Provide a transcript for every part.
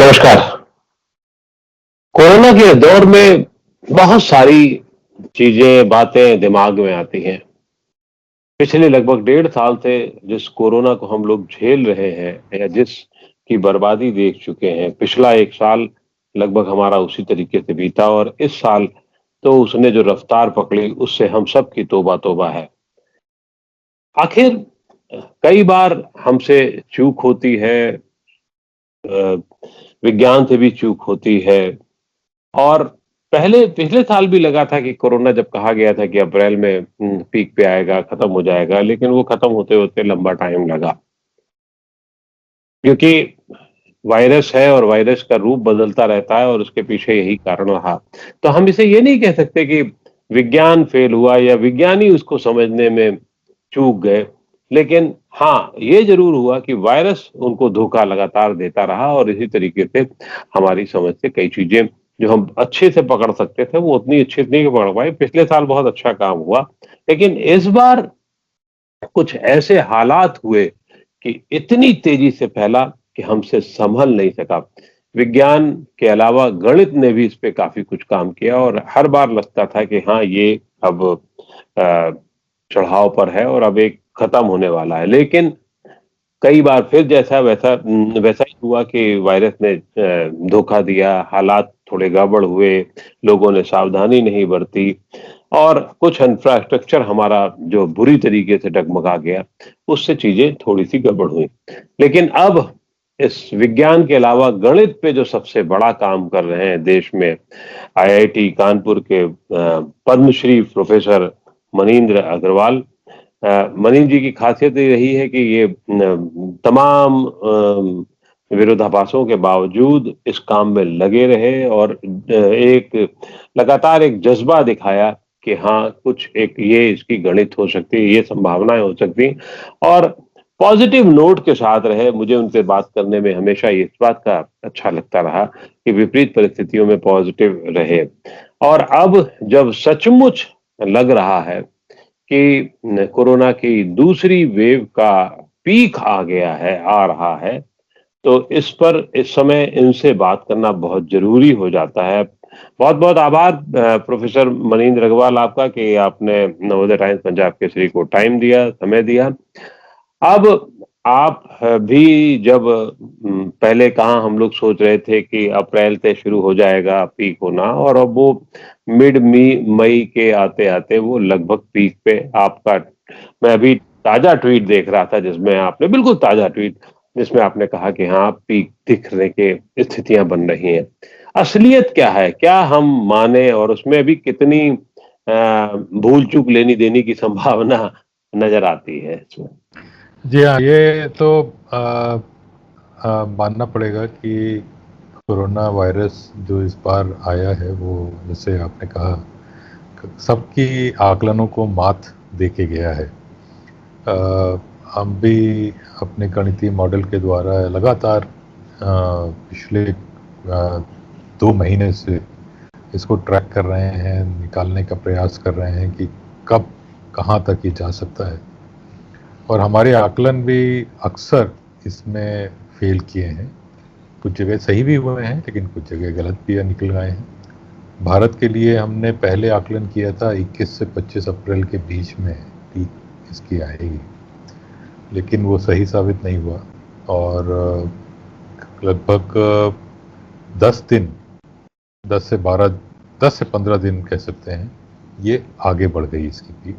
नमस्कार। कोरोना के दौर में बहुत सारी चीजें, बातें दिमाग में आती हैं। पिछले लगभग 1.5 साल से जिस कोरोना को हम लोग झेल रहे हैं या जिस की बर्बादी देख चुके हैं, पिछला 1 साल लगभग हमारा उसी तरीके से बीता और इस साल तो उसने जो रफ्तार पकड़ी उससे हम सब की तौबा-तौबा है। आखिर कई बार हमसे चूक होती है, विज्ञान से भी चूक होती है और पहले पिछले साल भी लगा था कि कोरोना जब कहा गया था कि अप्रैल में पीक पे आएगा, खत्म हो जाएगा, लेकिन वो खत्म होते-होते लंबा टाइम लगा। क्योंकि वायरस है और वायरस का रूप बदलता रहता है और उसके पीछे यही कारण रहा। तो हम इसे ये नहीं कह सकते कि विज्ञान फेल हुआ या विज्ञानी उसको समझने में चूक गए। लेकिन हाँ, ये ज़रूर हुआ कि वायरस उनको धोखा लगातार देता रहा और इसी तरीके से हमारी समझ से कई चीज़ें जो हम अच्छे से पकड़ सकते थे, वो उतनी अच्छे से नहीं पकड़ पाए। पिछले साल बहुत अच्छा काम हुआ, लेकिन इस बार कुछ ऐसे हालात हुए कि इतनी तेजी से फैला कि हमसे संभल नहीं सका। विज्ञान के अलावा गणित ने भी इस पे काफ़ी कुछ काम किया और हर बार लगता था कि हाँ, ये अब अ, चढ़ाव पर है और अब एक खत्म होने वाला है। लेकिन कई बार फिर जैसा वैसा वैसा ही हुआ कि वायरस ने धोखा दिया, हालात थोड़े गड़बड़ हुए, लोगों ने सावधानी नहीं बरती और कुछ इंफ्रास्ट्रक्चर हमारा जो बुरी तरीके से डगमगा गया, उससे चीज़ें थोड़ी-सी गड़बड़ हुई। लेकिन अब इस विज्ञान के अलावा गणित पे जो सबसे बड़ा काम कर रहे हैं देश में, आईआईटी कानपुर के पद्मश्री प्रोफ़ेसर मनींद्र अग्रवाल। मनीष जी की खासियत ये रही है कि ये तमाम विरोधाभासों के बावजूद इस काम में लगे रहे और एक लगातार एक जज़्बा दिखाया कि हाँ, कुछ एक ये इसकी गणित हो सकती है, ये संभावनाएँ हो सकती हैं और पॉज़िटिव नोट के साथ रहे। मुझे उनसे बात करने में हमेशा इस बात का अच्छा लगता रहा कि विपरीत परिस्थितियों में पॉज़िटिव रहे और अब जब सचमुच लग रहा है कि कोरोना की दूसरी वेव का पीक आ गया है, आ रहा है, तो इस पर इस समय इनसे बात करना बहुत ज़रूरी हो जाता है। बहुत-बहुत आभार प्रोफ़ेसर मनींद्र अग्रवाल आपका कि आपने नवोदय टाइम्स पंजाब केसरी को टाइम दिया, समय दिया। अब आप भी जब पहले कहाँ हम लोग सोच रहे थे कि अप्रैल से शुरू हो जाएगा पीक होना और अब वो मिड मी मई के आते-आते वो लगभग पीक पे आपका मैं अभी ताज़ा ट्वीट देख रहा था जिसमें आपने बिल्कुल ताज़ा ट्वीट जिसमें आपने कहा कि हाँ, पीक दिखने के स्थितियाँ बन रही हैं। असलियत क्या है? क्या हम माने और उसमें अभी कितनी भूल-चूक लेनी-देनी की संभावना नज़र आती है इसमें? जी हाँ, ये तो मानना पड़ेगा कि कोरोना वायरस जो इस बार आया है वो जैसे आपने कहा सबकी आकलनों को मात दे के गया है। हम भी अपने गणितीय मॉडल के द्वारा लगातार पिछले 2 महीने से इसको ट्रैक कर रहे हैं, निकालने का प्रयास कर रहे हैं कि कब कहाँ तक ये जा सकता है और हमारे आकलन भी अक्सर इसमें फेल किए हैं। कुछ जगह सही भी हुए हैं लेकिन कुछ जगह गलत भी निकल गए हैं। भारत के लिए हमने पहले आकलन किया था 21 से 25 अप्रैल के बीच में पीक इसकी आएगी, लेकिन वो सही साबित नहीं हुआ और लगभग 10 दिन 10 से 15 दिन कह सकते हैं, ये आगे बढ़ गई इसकी पीक।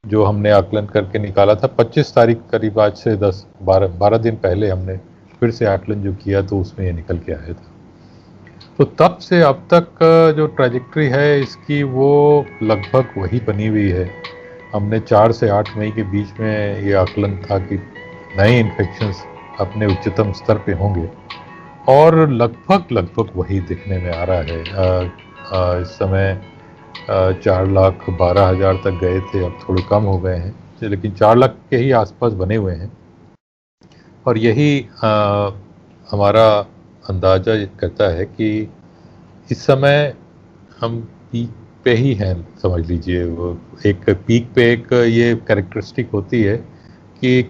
जो हमने आकलन करके निकाला था 25 तारीख करीब आज से 10-12 दिन पहले हमने फिर से आकलन जो किया तो उसमें ये निकल के आया था। तो तब से अब तक जो ट्रैजेक्टरी है इसकी वो लगभग वही बनी हुई है। हमने 4 से 8 मई के बीच में ये आकलन था कि नए इन्फेक्शंस अपने उच्चतम स्तर पे होंगे और लगभग वही दिखने में आ रहा है। इस समय 4,12,000 तक गए थे, अब थोड़े कम हो गए हैं, लेकिन 4 लाख के ही आसपास बने हुए हैं और यही हमारा अंदाज़ा कहता है कि इस समय हम पीक पे ही हैं, समझ लीजिए। वो एक पीक पे एक ये कैरेक्टरिस्टिक होती है कि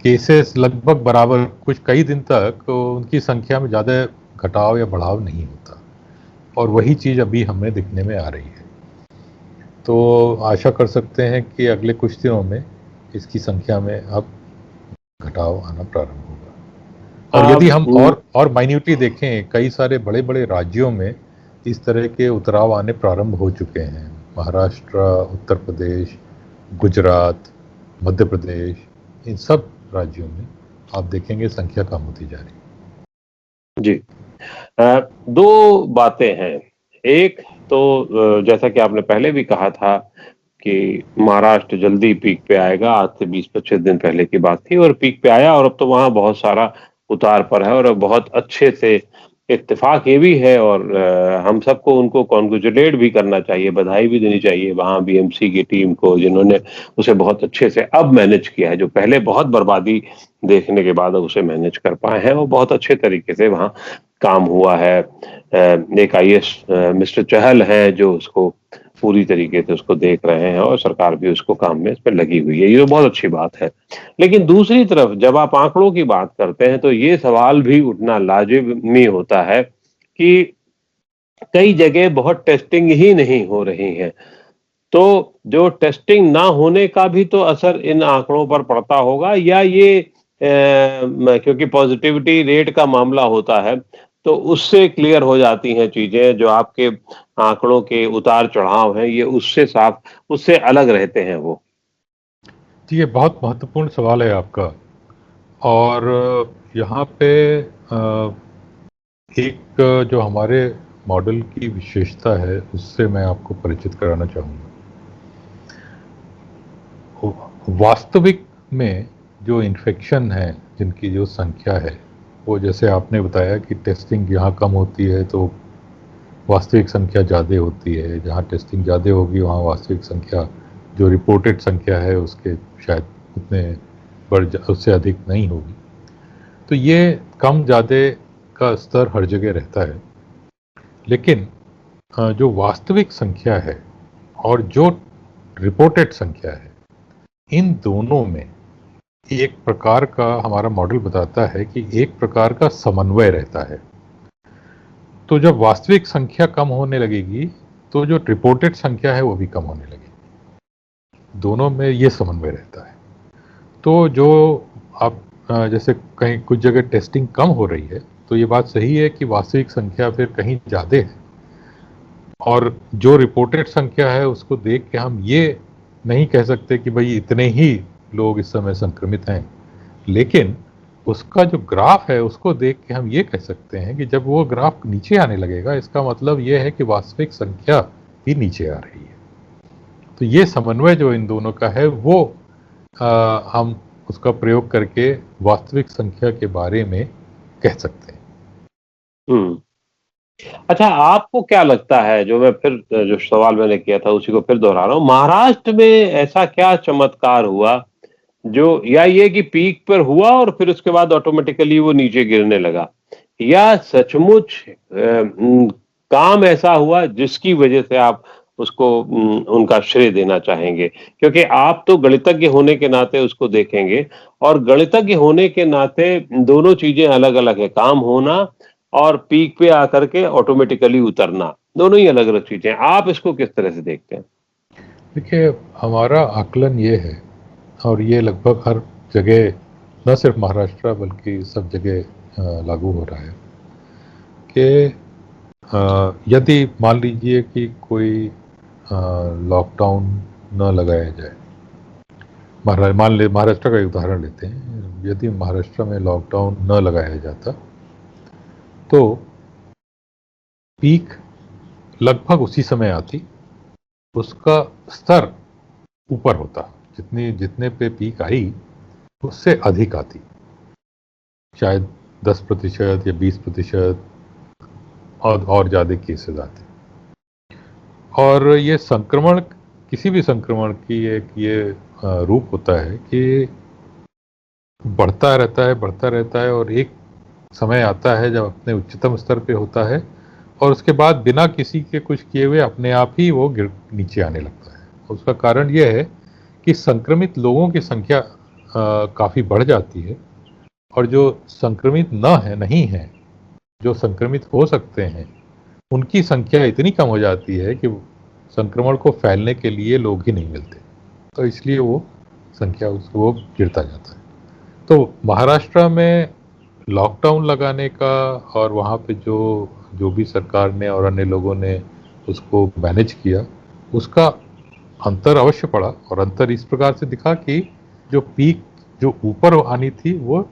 केसेस लगभग बराबर कुछ कई दिन तक उनकी संख्या में ज़्यादा घटाव या बढ़ाव नहीं होता, और वही चीज़ अभी हमें दिखने में आ रही है। तो आशा कर सकते हैं कि अगले कुछ दिनों में इसकी संख्या में अब घटाव आना प्रारंभ होगा। और यदि हम और माइन्यूटली देखें, कई सारे बड़े बड़े राज्यों में इस तरह के उतराव आने प्रारंभ हो चुके हैं। महाराष्ट्र, उत्तर प्रदेश, गुजरात, मध्य प्रदेश, इन सब राज्यों में आप देखेंगे संख्या कम होती जा रही है। जी, दो बातें हैं। एक तो जैसा कि आपने पहले भी कहा था कि महाराष्ट्र जल्दी पीक पे आएगा, आज से 20-25 दिन पहले की बात थी और पीक पे आया और अब तो वहाँ बहुत सारा उतार पर है और अब बहुत अच्छे से इत्तेफाक ये भी है और हम सबको उनको कांग्रेचुलेट भी करना चाहिए, बधाई भी देनी चाहिए वहाँ बीएमसी की टीम को, जिन्होंने उसे बहुत अच्छे से अब मैनेज किया है, जो पहले बहुत बर्बादी देखने के बाद अब उसे मैनेज कर पाए हैं और बहुत अच्छे तरीके से वहाँ काम हुआ है। एक आईएएस मिस्टर चहल हैं जो उसको पूरी तरीके से उसको देख रहे हैं और सरकार भी उसको काम में इसमें लगी हुई है, ये तो बहुत अच्छी बात है। लेकिन दूसरी तरफ जब आप आंकड़ों की बात करते हैं तो ये सवाल भी उठना लाजिमी होता है कि कई जगह बहुत टेस्टिंग ही नहीं हो रही है। तो जो टेस्टिंग ना होने का भी तो असर इन आंकड़ों पर पड़ता होगा या ये क्योंकि पॉजिटिविटी रेट का मामला होता है तो उससे क्लियर हो जाती हैं चीजें, जो आपके आंकड़ों के उतार चढ़ाव हैं ये उससे साफ, उससे अलग रहते हैं वो। जी, ये बहुत महत्वपूर्ण सवाल है आपका। और यहाँ पे एक जो हमारे मॉडल की विशेषता है उससे मैं आपको परिचित कराना चाहूँगा। वास्तविक में जो इन्फेक्शन है, जिनकी जो संख्या है, वो जैसे आपने बताया कि टेस्टिंग यहाँ कम होती है तो वास्तविक संख्या ज़्यादा होती है, जहाँ टेस्टिंग ज़्यादा होगी वहाँ वास्तविक संख्या, जो रिपोर्टेड संख्या है उसके शायद उतने उससे अधिक नहीं होगी। तो ये कम ज़्यादा का स्तर हर जगह रहता है। लेकिन जो वास्तविक संख्या है और जो रिपोर्टेड संख्या है, इन दोनों में एक प्रकार का हमारा मॉडल बताता है कि एक प्रकार का समन्वय रहता है। तो जब वास्तविक संख्या कम होने लगेगी तो जो रिपोर्टेड संख्या है वो भी कम होने लगेगी। दोनों में ये समन्वय रहता है। तो जो आप जैसे कहीं कुछ जगह टेस्टिंग कम हो रही है तो ये बात सही है कि वास्तविक संख्या फिर कहीं ज़्यादा है, और जो रिपोर्टेड संख्या है उसको देख के हम ये नहीं कह सकते कि भाई इतने ही लोग इस समय संक्रमित हैं। लेकिन उसका जो ग्राफ है उसको देख के हम ये कह सकते हैं कि जब वो ग्राफ नीचे आने लगेगा इसका मतलब ये है कि वास्तविक संख्या भी नीचे आ रही है। तो ये समन्वय जो इन दोनों का है वो हम उसका प्रयोग करके वास्तविक संख्या के बारे में कह सकते हैं। अच्छा, आपको क्या लगता है, जो मैं फिर जो सवाल मैंने किया था उसी को फिर दोहरा रहा हूँ, महाराष्ट्र में ऐसा क्या चमत्कार हुआ जो, या ये कि पीक पर हुआ और फिर उसके बाद ऑटोमेटिकली वो नीचे गिरने लगा, या सचमुच काम ऐसा हुआ जिसकी वजह से आप उसको उनका श्रेय देना चाहेंगे? क्योंकि आप तो गणितज्ञ होने के नाते उसको देखेंगे और गणितज्ञ होने के नाते दोनों चीजें अलग-अलग है, काम होना और पीक पे आकर के ऑटोमेटिकली उतरना, दोनों ही अलग-अलग चीजें हैं। आप इसको किस तरह से देखते हैं? देखिए, हमारा आकलन ये है, और ये लगभग हर जगह, न सिर्फ महाराष्ट्र बल्कि सब जगह लागू हो रहा है कि यदि मान लीजिए कि कोई लॉकडाउन न लगाया जाए, महाराष्ट्र का एक उदाहरण लेते हैं, यदि महाराष्ट्र में लॉकडाउन न लगाया जाता तो पीक लगभग उसी समय आती, उसका स्तर ऊपर होता, जितने पे पीक आई उससे अधिक आती, शायद 10% या 20% और ज़्यादा केसेस आते। और ये संक्रमण, किसी भी संक्रमण की एक ये रूप होता है कि बढ़ता रहता है और एक समय आता है जब अपने उच्चतम स्तर पे होता है और उसके बाद बिना किसी के कुछ किए हुए अपने आप ही वो नीचे आने लगता है। उसका कारण ये है कि संक्रमित लोगों की संख्या काफ़ी बढ़ जाती है और जो संक्रमित नहीं है जो संक्रमित हो सकते हैं उनकी संख्या इतनी कम हो जाती है कि संक्रमण को फैलने के लिए लोग ही नहीं मिलते, तो इसलिए वो संख्या उसको वो गिरता जाता है। तो महाराष्ट्र में लॉकडाउन लगाने का और वहाँ पे जो जो भी सरकार ने और अन्य लोगों ने उसको मैनेज किया, उसका अंतर अवश्य पड़ा, और अंतर इस प्रकार से दिखा कि जो पीक जो ऊपर आनी थी वो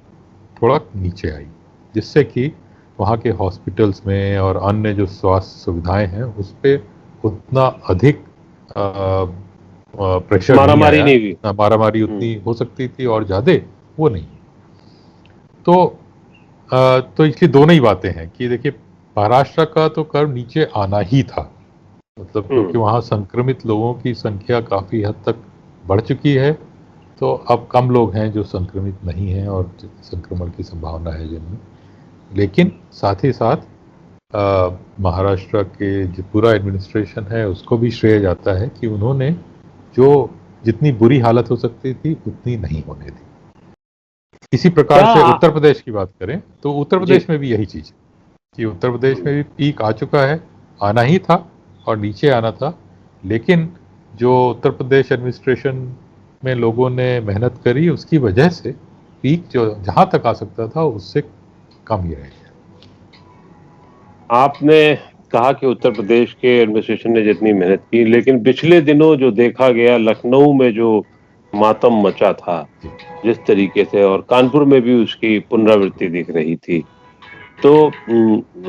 थोड़ा नीचे आई, जिससे कि वहाँ के हॉस्पिटल्स में और अन्य जो स्वास्थ्य सुविधाएं हैं उस पे उतना अधिक प्रेशर नहीं मारामारी आया, नहीं हुई। मारामारी उतनी हो सकती थी और ज़्यादा वो नहीं। तो तो इसकी दोनों ही बातें हैं कि देखिए महाराष्ट्र का तो कर्व नीचे आना ही था, मतलब क्योंकि वहाँ संक्रमित लोगों की संख्या काफ़ी हद तक बढ़ चुकी है, तो अब कम लोग हैं जो संक्रमित नहीं हैं और संक्रमण की संभावना है जिनमें। लेकिन साथ ही साथ महाराष्ट्र के जो पूरा एडमिनिस्ट्रेशन है उसको भी श्रेय जाता है कि उन्होंने जो जितनी बुरी हालत हो सकती थी उतनी नहीं होने दी। इसी प्रकार से उत्तर प्रदेश की बात करें तो उत्तर प्रदेश में भी यही चीज़ है कि उत्तर प्रदेश में भी पीक आ चुका है, आना ही था और नीचे आना था, लेकिन जो उत्तर प्रदेश एडमिनिस्ट्रेशन में लोगों ने मेहनत करी उसकी वजह से पीक जो जहां तक आ सकता था उससे कम ही रह गया। आपने कहा कि उत्तर प्रदेश के एडमिनिस्ट्रेशन ने जितनी मेहनत की, लेकिन पिछले दिनों जो देखा गया लखनऊ में जो मातम मचा था जिस तरीके से, और कानपुर में भी उसकी पुनरावृत्ति दिख रही थी, तो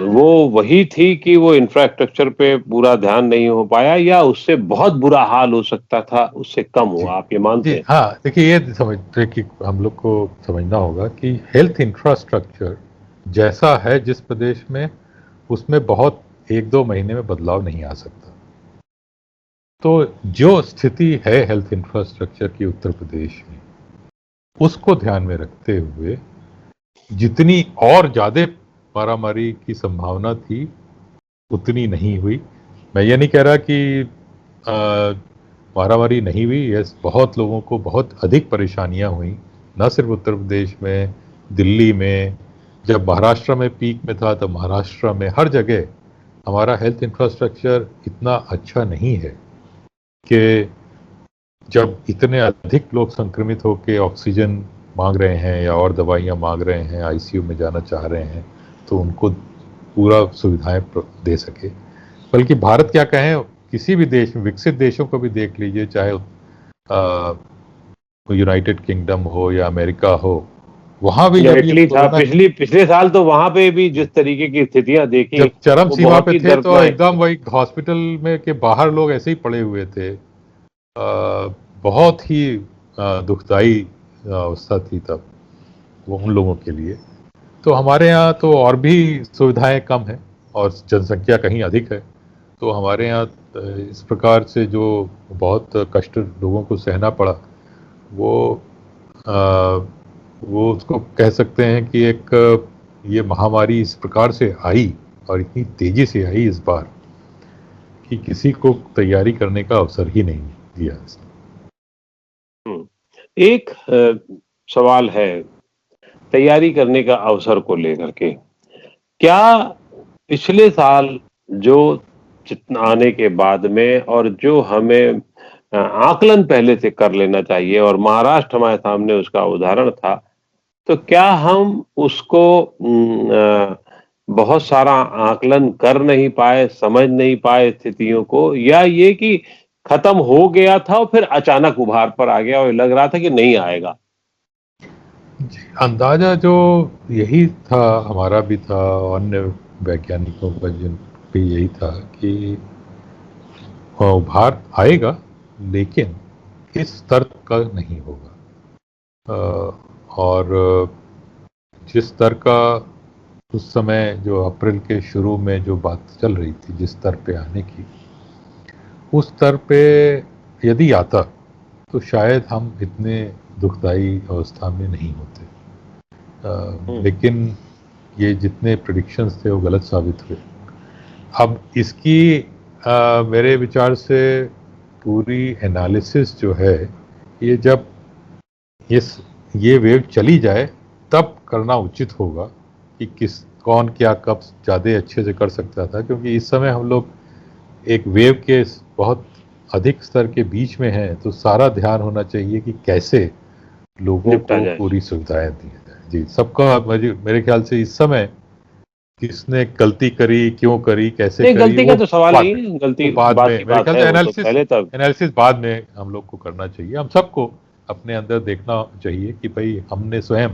वो वही थी कि वो इंफ्रास्ट्रक्चर पे पूरा ध्यान नहीं हो पाया, या उससे बहुत बुरा हाल हो सकता था, उससे कम हुआ, आप ये मानते जी हैं? हाँ, देखिए ये समझते कि हम लोग को समझना होगा कि हेल्थ इंफ्रास्ट्रक्चर जैसा है जिस प्रदेश में, उसमें बहुत 1-2 महीने में बदलाव नहीं आ सकता। तो जो स्थिति है हेल्थ इंफ्रास्ट्रक्चर की उत्तर प्रदेश में, उसको ध्यान में रखते हुए जितनी और ज़्यादा मारामारी की संभावना थी उतनी नहीं हुई। मैं ये नहीं कह रहा कि मारामारी नहीं हुई, यस बहुत लोगों को बहुत अधिक परेशानियां हुई, न सिर्फ उत्तर प्रदेश में, दिल्ली में, जब महाराष्ट्र में पीक में था तब महाराष्ट्र में हर जगह हमारा हेल्थ इंफ्रास्ट्रक्चर इतना अच्छा नहीं है कि जब इतने अधिक लोग संक्रमित होकर ऑक्सीजन मांग रहे हैं या और दवाइयाँ मांग रहे हैं, आईसीयू में जाना चाह रहे हैं, तो उनको पूरा सुविधाएं दे सके। बल्कि भारत क्या कहें, किसी भी देश में, विकसित देशों को भी देख लीजिए, चाहे यूनाइटेड किंगडम हो या अमेरिका हो, वहां भी जब ये इटली था, कोरोना पिछले साल तो वहां पे भी जिस तरीके की स्थितियां देखी, जब चरम वो सीमा बहुत पे ही थे तो दर्दनाक एकदम थी। वही हॉस्पिटल में के बाहर लोग ऐसे ही पड़े हुए थे। बहुत ही दुखदाई अवस्था थी तब वो उन लोगों के लिए। तो हमारे यहाँ तो और भी सुविधाएं कम हैं और जनसंख्या कहीं अधिक है, तो हमारे यहाँ इस प्रकार से जो बहुत कष्ट लोगों को सहना पड़ा, वो आ, वो उसको कह सकते हैं कि एक ये महामारी इस प्रकार से आई और इतनी तेजी से आई इस बार कि किसी को तैयारी करने का अवसर ही नहीं दिया इसने। एक सवाल है तैयारी करने का अवसर को लेकर के, क्या पिछले साल जो आने के बाद में, और जो हमें आकलन पहले से कर लेना चाहिए, और महाराष्ट्र हमारे सामने उसका उदाहरण था, तो क्या हम उसको बहुत सारा आकलन कर नहीं पाए, समझ नहीं पाए स्थितियों को, या ये कि खत्म हो गया था और फिर अचानक उभार पर आ गया और लग रहा था कि नहीं आएगा? अंदाजा जो यही था, हमारा भी था, अन्य वैज्ञानिकों का जिन भी यही था कि उभार आएगा, लेकिन इस स्तर का नहीं होगा। और जिस स्तर का उस समय जो अप्रैल के शुरू में जो बात चल रही थी, जिस स्तर पे आने की, उस स्तर पे यदि आता तो शायद हम इतने दुखदाई अवस्था में नहीं होते। लेकिन ये जितने प्रेडिक्शंस थे वो गलत साबित हुए। अब इसकी मेरे विचार से पूरी एनालिसिस जो है, ये जब ये वेव चली जाए तब करना उचित होगा कि किस कौन क्या कब ज़्यादा अच्छे से कर सकता था, क्योंकि इस समय हम लोग एक वेव के बहुत अधिक स्तर के बीच में हैं, तो सारा ध्यान होना चाहिए कि कैसे लोगों निपटा को जाए। पूरी सुविधाएं दी जाए। जी, सबका मेरे ख्याल से इस समय किसने गलती करी, क्यों करी, कैसे नहीं, करी, गलती का तो सवाल नहीं है, वो गलती बाद बात में की मेरे बात ख्याल है, से वो तो एनालिसिस पहले तब। एनालिसिस बाद में हम लोग को करना चाहिए। हम सबको अपने अंदर देखना चाहिए कि भाई हमने स्वयं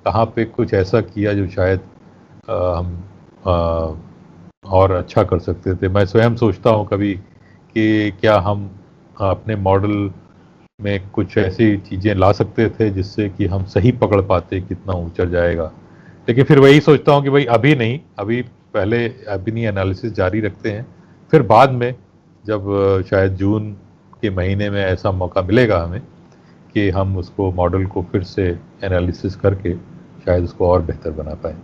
कहाँ पे कुछ ऐसा किया जो शायद हम और अच्छा कर सकते थे। मैं स्वयं सोचता हूँ कभी कि क्या हम अपने मॉडल में कुछ ऐसी चीज़ें ला सकते थे जिससे कि हम सही पकड़ पाते कितना ऊंचा जाएगा। लेकिन फिर वही सोचता हूँ कि भाई अभी नहीं, अभी पहले अपनी एनालिसिस जारी रखते हैं, फिर बाद में जब शायद जून के महीने में ऐसा मौका मिलेगा हमें कि हम उसको मॉडल को फिर से एनालिसिस करके शायद उसको और बेहतर बना पाए।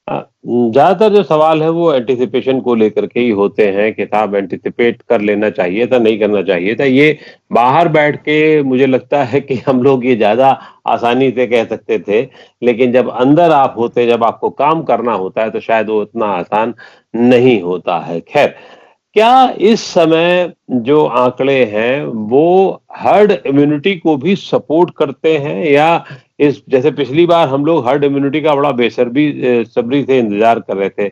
ज्यादातर जो सवाल है वो एंटिसिपेशन को लेकर के ही होते हैं, किताब एंटिसिपेट कर लेना चाहिए था, नहीं करना चाहिए था। ये बाहर बैठ के मुझे लगता है कि हम लोग ये ज्यादा आसानी से कह सकते थे, लेकिन जब अंदर आप होते, जब आपको काम करना होता है, तो शायद वो उतना आसान नहीं होता है। खैर, क्या इस समय जो आंकड़े हैं वो हर्ड इम्यूनिटी को भी सपोर्ट करते हैं, या इस जैसे पिछली बार हम लोग हर्ड इम्यूनिटी का बड़ा सब्री से इंतजार कर रहे थे,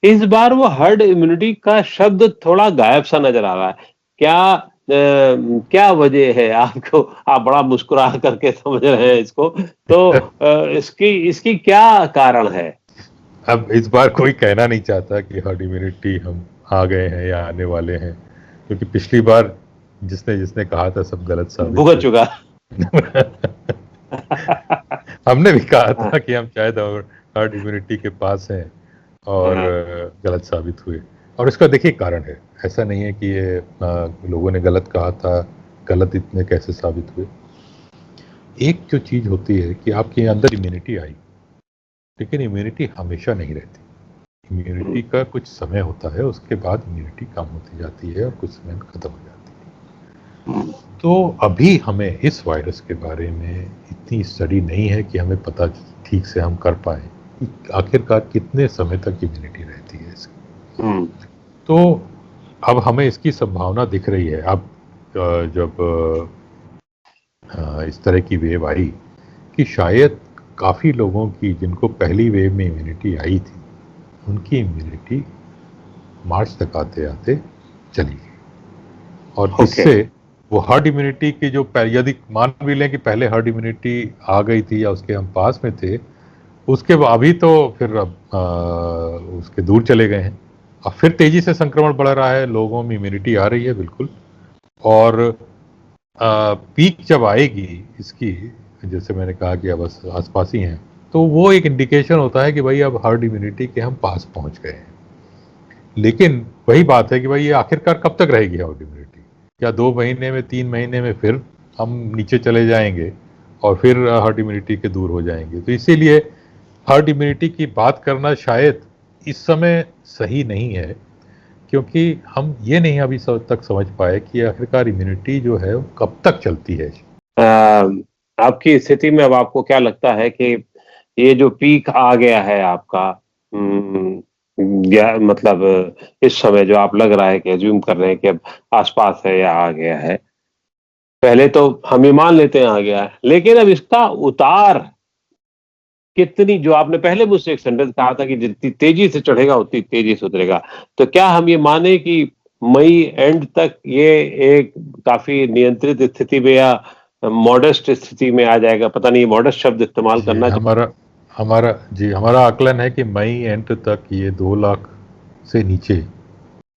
इस बार वो हर्ड इम्यूनिटी का शब्द थोड़ा गायब सा नजर आ रहा है। क्या वजह है? आपको आप बड़ा मुस्कुरा करके समझ रहे हैं इसको, तो इसकी इसकी क्या कारण है? अब इस बार कोई कहना नहीं चाहता कि हर्ड इम्यूनिटी हम आ गए हैं या आने वाले हैं, क्योंकि पिछली बार जिसने जिसने कहा था सब गलत साबित भुगत हुए। चुका। हमने भी कहा हाँ, था कि हम शायद हर्ड इम्यूनिटी के पास हैं, और हाँ, गलत साबित हुए। और इसका देखिए कारण है, ऐसा नहीं है कि ये लोगों ने गलत कहा था, गलत इतने कैसे साबित हुए। एक जो चीज होती है कि आपके अंदर इम्यूनिटी आई, लेकिन इम्यूनिटी हमेशा नहीं रहती। हम्म, इम्यूनिटी का कुछ समय होता है, उसके बाद इम्यूनिटी कम होती जाती है और कुछ समय में खत्म हो जाती है। हम्म, तो अभी हमें इस वायरस के बारे में इतनी स्टडी नहीं है कि हमें पता ठीक से हम कर पाए कि आखिरकार कितने समय तक इम्यूनिटी रहती है इसकी। हम्म, तो अब हमें इसकी संभावना दिख रही है। अब जब इस तरह की वेव आई कि शायद काफ़ी लोगों की जिनको पहली वेव में इम्यूनिटी आई थी, उनकी इम्यूनिटी मार्च तक आते आते चली गई, और ओके। इससे वो हर्ड इम्यूनिटी की जो यदि मान भी लें कि पहले हर्ड इम्यूनिटी आ गई थी या उसके हम पास में थे, उसके अभी तो फिर अब उसके दूर चले गए हैं। अब फिर तेजी से संक्रमण बढ़ रहा है, लोगों में इम्यूनिटी आ रही है बिल्कुल। और पीक जब आएगी इसकी, जैसे मैंने कहा कि अब आसपास ही हैं, तो वो एक इंडिकेशन होता है कि भाई अब हर्ड इम्यूनिटी के हम पास पहुंच गए हैं। लेकिन वही बात है कि भाई ये आखिरकार कब तक रहेगी हर्ड इम्यूनिटी? क्या 2 महीने में, 3 महीने में फिर हम नीचे चले जाएंगे और फिर हर्ड इम्यूनिटी के दूर हो जाएंगे? तो इसीलिए हर्ड इम्यूनिटी की बात करना शायद इस समय सही नहीं है, क्योंकि हम ये नहीं अभी तक समझ पाए कि आखिरकार इम्यूनिटी जो है वो कब तक चलती है। आपकी स्थिति में अब आपको क्या लगता है कि ये जो पीक आ गया है आपका, या मतलब इस समय जो आप लग रहा है कि अज्यूम कर रहे हैं कि अब आसपास है या आ गया है, पहले तो हम ये मान लेते हैं आ गया है, लेकिन अब इसका उतार कितनी, जो आपने पहले मुझसे एक सेंटेंस कहा था कि जितनी तेजी से चढ़ेगा उतनी तेजी से उतरेगा, तो क्या हम ये माने कि मई एंड तक ये एक काफी नियंत्रित स्थिति में या मॉडेस्ट स्थिति में आ जाएगा? पता नहीं मॉडेस्ट शब्द इस्तेमाल जी, करना चाहिए। हमारा आकलन है कि मई एंड तक ये 2 लाख से नीचे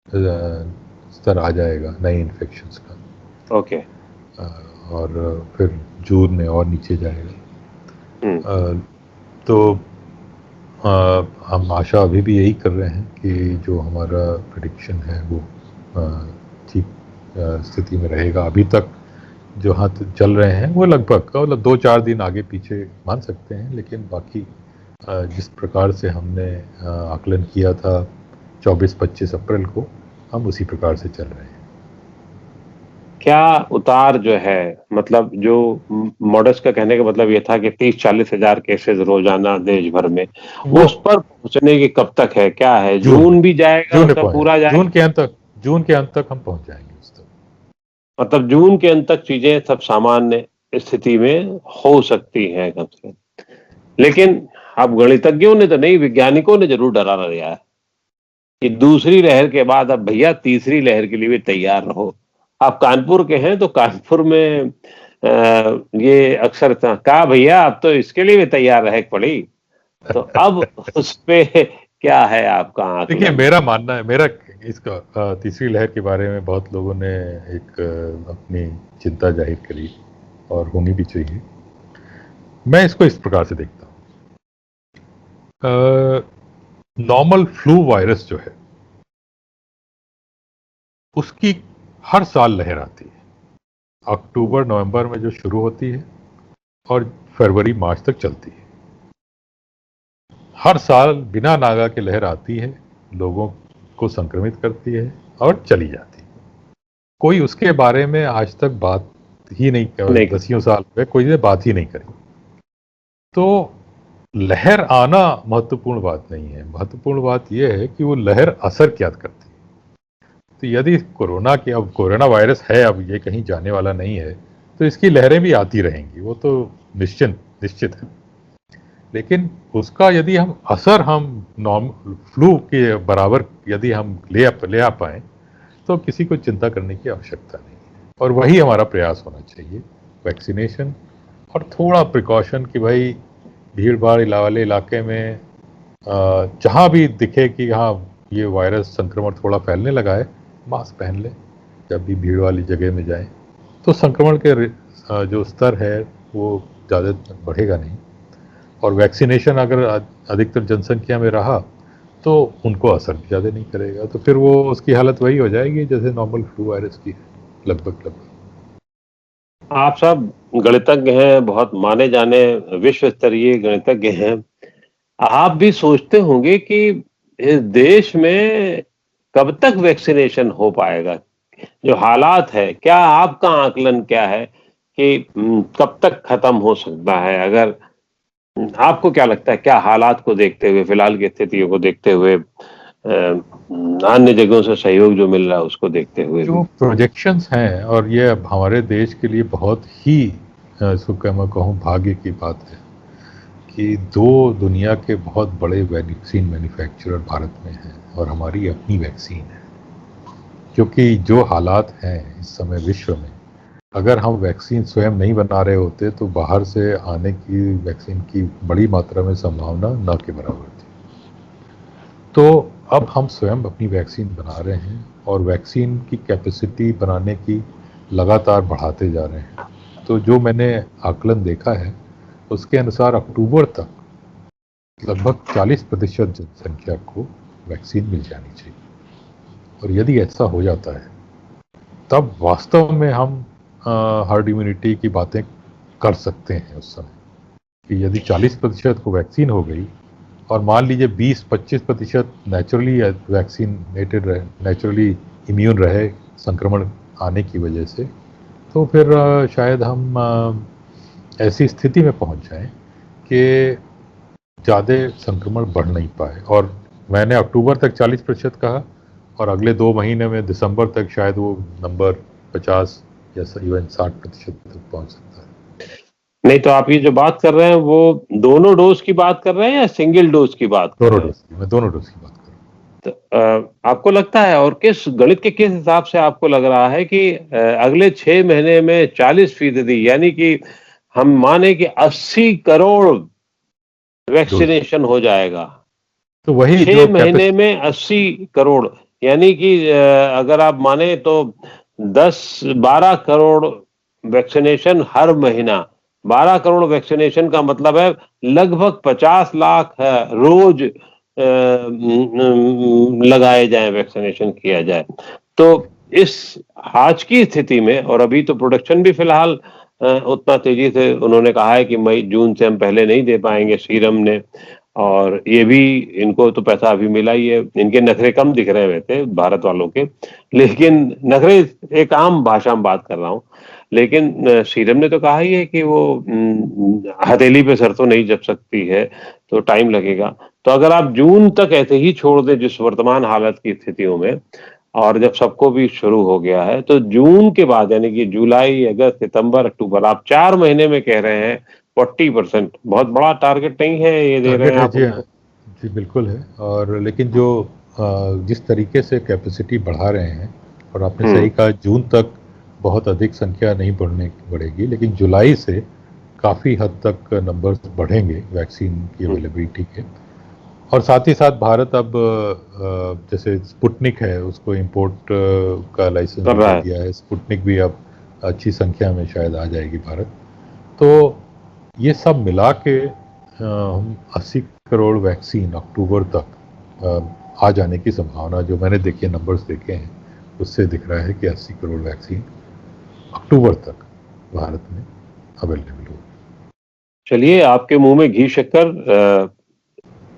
स्तर आ जाएगा नए इन्फेक्शंस का। ओके। और फिर जून में और नीचे जाएगा। हम्म। अ, तो हम आशा अभी भी यही कर रहे हैं कि जो हमारा प्रेडिक्शन है वो ठीक स्थिति में रहेगा। अभी तक जो हाथ चल रहे हैं वो लगभग मतलब 2-4 दिन आगे पीछे मान सकते हैं, लेकिन बाकी जिस प्रकार से हमने आकलन किया था 24-25 अप्रैल को, हम उसी प्रकार से चल रहे हैं। क्या उतार जो है, मतलब जो मॉडस का कहने का मतलब ये था कि 30-40 हजार केसेस रोजाना देश भर में, वो उस पर पहुंचने की कब तक है, क्या है, जून में जून भी जाएगा, जून में मतलब पूरा पहुंचे, जाएगा? जून के अंत तक हम पहुंच जाएंगे उस तक। मतलब जून के अंत तक चीजें सब सामान्य स्थिति में हो सकती हैं कम से कम। लेकिन अब गणितज्ञों ने तो नहीं, वैज्ञानिकों ने जरूर डरा दिया है कि दूसरी लहर के बाद अब भैया तीसरी लहर के लिए भी तैयार रहो। आप कानपुर के हैं तो कानपुर में ये अक्सर था, कहा भैया अब तो इसके लिए भी तैयार रहे पड़ी। तो अब उस पे क्या है आपका देखिए, आकलन? मेरा मानना है, मेरा इसका तीसरी लहर के बारे में बहुत लोगों ने एक अपनी चिंता जाहिर करी, और होनी भी चाहिए। मैं इसको इस प्रकार से देखता हूँ। नॉर्मल फ्लू वायरस जो है, उसकी हर साल लहर आती है। अक्टूबर नवंबर में जो शुरू होती है और फरवरी मार्च तक चलती है। हर साल बिना नागा के लहर आती है, लोगों को संक्रमित करती है और चली जाती है। कोई उसके बारे में आज तक बात ही नहीं, नहीं। दसियों साल में कोई ने बात ही नहीं करी। तो लहर आना महत्वपूर्ण बात नहीं है, महत्वपूर्ण बात यह है कि वो लहर असर क्या करती है। तो यदि कोरोना की, अब कोरोना वायरस है, अब ये कहीं जाने वाला नहीं है, तो इसकी लहरें भी आती रहेंगी, वो तो निश्चित है। लेकिन उसका यदि हम असर हम नॉर्मल फ्लू के बराबर यदि हम ले आ पाए, तो किसी को चिंता करने की आवश्यकता नहीं है। और वही हमारा प्रयास होना चाहिए, वैक्सीनेशन और थोड़ा प्रिकॉशन कि भाई भीड़ भाड़ वाले इलाके में जहाँ भी दिखे कि हाँ ये वायरस संक्रमण थोड़ा फैलने लगा है, मास्क पहन ले जब भी भीड़ वाली जगह में जाए, तो संक्रमण के जो स्तर है वो ज़्यादा बढ़ेगा नहीं। और वैक्सीनेशन अगर अधिकतर जनसंख्या में रहा तो उनको असर भी ज़्यादा नहीं करेगा, तो फिर वो उसकी हालत वही हो जाएगी जैसे नॉर्मल फ्लू वायरस की है, लगभग। आप सब गणितज्ञ हैं, बहुत माने जाने विश्व स्तरीय गणितज्ञ हैं। आप भी सोचते होंगे कि इस देश में कब तक वैक्सीनेशन हो पाएगा? जो हालात है, क्या आपका आकलन क्या है कि कब तक खत्म हो सकता है? अगर आपको क्या लगता है, क्या हालात को देखते हुए, फिलहाल की स्थितियों को देखते हुए, अन्य जगहों से सहयोग जो मिल रहा है उसको देखते हुए जो भी? प्रोजेक्शंस हैं, और ये अब हमारे देश के लिए बहुत ही इसको मैं कहूँ भाग्य की बात है कि दो दुनिया के बहुत बड़े वैक्सीन मैन्युफैक्चरर भारत में हैं और हमारी अपनी वैक्सीन है। क्योंकि जो हालात हैं इस समय विश्व में, अगर हम वैक्सीन स्वयं नहीं बना रहे होते तो बाहर से आने की वैक्सीन की बड़ी मात्रा में संभावना न के बराबर थी। तो अब हम स्वयं अपनी वैक्सीन बना रहे हैं और वैक्सीन की कैपेसिटी बनाने की लगातार बढ़ाते जा रहे हैं। तो जो मैंने आकलन देखा है उसके अनुसार अक्टूबर तक लगभग 40% जनसंख्या को वैक्सीन मिल जानी चाहिए। और यदि ऐसा हो जाता है तब वास्तव में हम हर्ड इम्यूनिटी की बातें कर सकते हैं उस समय, कि यदि 40% को वैक्सीन हो गई और मान लीजिए 20-25% नेचुरली वैक्सीनेटेड रहे, नेचुरली इम्यून रहे संक्रमण आने की वजह से, तो फिर शायद हम ऐसी स्थिति में पहुंच जाएं कि ज़्यादा संक्रमण बढ़ नहीं पाए। और मैंने अक्टूबर तक 40% कहा, और अगले 2 महीने में दिसंबर तक शायद वो नंबर 50 या इवन 60% तक पहुंच सकता है। नहीं, तो आप ये जो बात कर रहे हैं वो दोनों डोज की बात कर रहे हैं या सिंगल डोज की बात कर दोनों रहे हैं? डोज की, मैं दोनों डोज की बात कर रहा हूँ। तो आपको लगता है, और किस गणित के किस हिसाब से आपको लग रहा है कि अगले 6 महीने में 40% यानी कि हम माने कि 80 करोड़ डोज, वैक्सीनेशन हो जाएगा? तो वही 6 जो महीने में 80 करोड़, यानी कि अगर आप माने तो 10-12 करोड़ वैक्सीनेशन हर महीना। 12 करोड़ वैक्सीनेशन का मतलब है लगभग 50 लाख रोज लगाए जाएं, वैक्सीनेशन किया जाए। तो इस आज की स्थिति में, और अभी तो प्रोडक्शन भी फिलहाल उतना तेजी से उन्होंने कहा है कि मई जून से हम पहले नहीं दे पाएंगे, सीरम ने और ये भी इनको तो पैसा अभी मिला ही है। इनके नखरे कम दिख रहे हैं वैसे भारत वालों के, लेकिन नखरे एक आम भाषा में बात कर रहा हूँ। लेकिन सीरम ने तो कहा ही है कि वो हथेली पे सरसों नहीं जम सकती है, तो टाइम लगेगा। तो अगर आप जून तक ऐसे ही छोड़ दें जिस वर्तमान हालत की स्थितियों में, और जब सबको भी शुरू हो गया है, तो जून के बाद यानी कि जुलाई, अगस्त, सितंबर, अक्टूबर, आप 4 महीने में कह रहे हैं 40%, बहुत बड़ा टारगेट नहीं है ये दे रहे टारगेट हैं है आप जी, हाँ। उनको? जी, बिल्कुल है। और लेकिन जो जिस तरीके से कैपेसिटी बढ़ा रहे हैं, और आपने हुँ, सही कहा जून तक बहुत अधिक संख्या नहीं बढ़ेगी, लेकिन जुलाई से काफ़ी हद तक नंबर्स बढ़ेंगे वैक्सीन की हुँ, अवेलेबिलिटी के। और साथ ही साथ भारत अब जैसे स्पुतनिक है उसको इंपोर्ट का लाइसेंस कर भी रहा दे है। दिया है, स्पुतनिक भी अब अच्छी संख्या में शायद आ जाएगी भारत। तो ये सब मिला के हम 80 करोड़ वैक्सीन अक्टूबर तक आ जाने की संभावना, जो मैंने देखे नंबर्स देखे हैं उससे दिख रहा है कि 80 करोड़ वैक्सीन अक्टूबर तक भारत में अवेलेबल होगी। चलिए, आपके मुँह में घी शक्कर,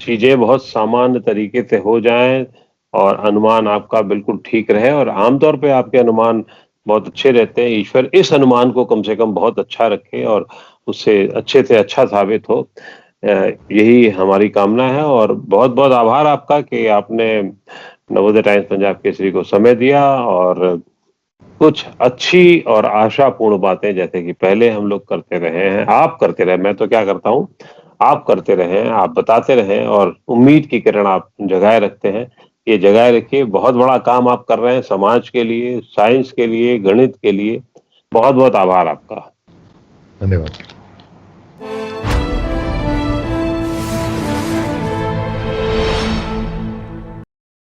चीज़ें बहुत सामान्य तरीके से हो जाएँ और अनुमान आपका बिल्कुल ठीक रहे, और आमतौर पे आपके अनुमान बहुत अच्छे रहते हैं। ईश्वर इस अनुमान को कम से कम बहुत अच्छा रखे और उससे अच्छे से अच्छा साबित हो। यही हमारी कामना है, और बहुत-बहुत आभार आपका कि आपने नवोदय टाइम्स पंजाब केसरी को समय दिया और कुछ अच्छी और आशापूर्ण बातें, जैसे कि पहले हम लोग करते रहे हैं, आप करते रहे, मैं तो क्या करता हूँ, आप करते रहें, आप बताते रहें और उम्मीद की किरण आप जगाए रखते हैं। ये जगाए रखिए, बहुत बड़ा काम आप कर रहे हैं समाज के लिए, साइंस के लिए, गणित के लिए। बहुत-बहुत आभार आपका। धन्यवाद।